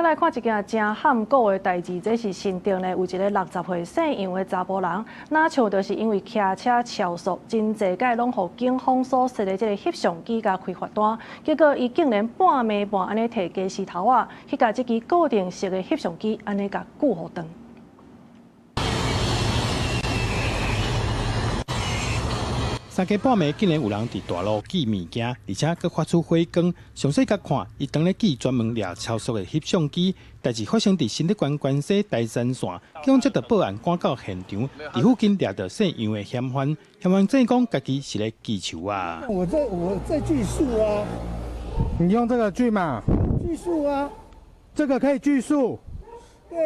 再來看一件真喊果的代志，這是新竹呢有一個60歲姓楊的查甫人，哪像就是因為騎車超速，真濟屆攏互警方所設的這個翕相機甲開罰單，結果伊竟然半暝半安尼摕家私頭仔去甲這支固定式的翕相機安尼甲救互斷。3更半暝，竟然有人佇大路寄物件，而且佫發出火光。詳細甲看，伊當咧寄專門掠超速的翕相機。代志發生佇新竹縣關西大山線，警方接到報案趕到現場，佇附近掠到姓楊的嫌犯。嫌犯正講家己是咧寄球啊。我在鋸樹啊。你用這個鋸嘛？鋸樹啊。這個可以鋸樹。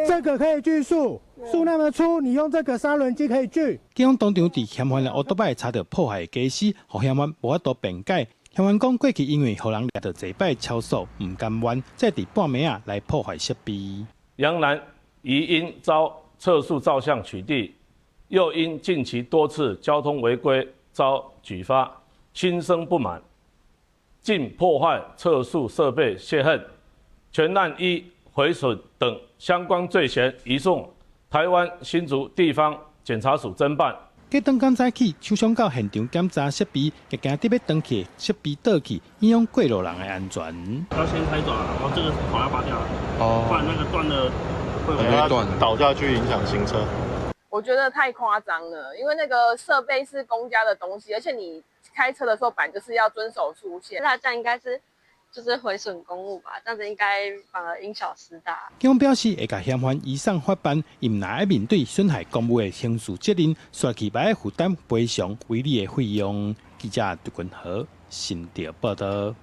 這個可以鋸樹，樹那麼粗，你用這個砂輪機可以鋸。警方當場佇嫌犯的烏托邦查到破壞的家私，互嫌犯無法度辯解。嫌犯講過去因為互人掠到濟擺超速，唔甘願，再佇半暝啊來破壞設備。楊男疑因遭測速照相取締，又因近期多次交通違規遭舉發，心生不滿，竟破壞測速設備洩恨，全案依毀損等相關罪嫌移送台灣新竹地方檢察署偵辦。繼當天早起，首長到現場檢查設備，也驚特別登記設備倒去，影響過路人的安全。要先開爪，然後這個頭要拔掉，不然那個斷了會斷倒下去影響行車。我覺得太誇張了，因為那個設備是公家的東西，而且你開車的時候本來就是要遵守速限。那這樣應該是。就是毀損公務吧，這樣子應該反而因小失大。警方表示會甲嫌犯移送法辦，伊唔拿面對損害公務的刑事責任，刷起白負擔賠償違例的費用。記者杜君豪，新竹報道。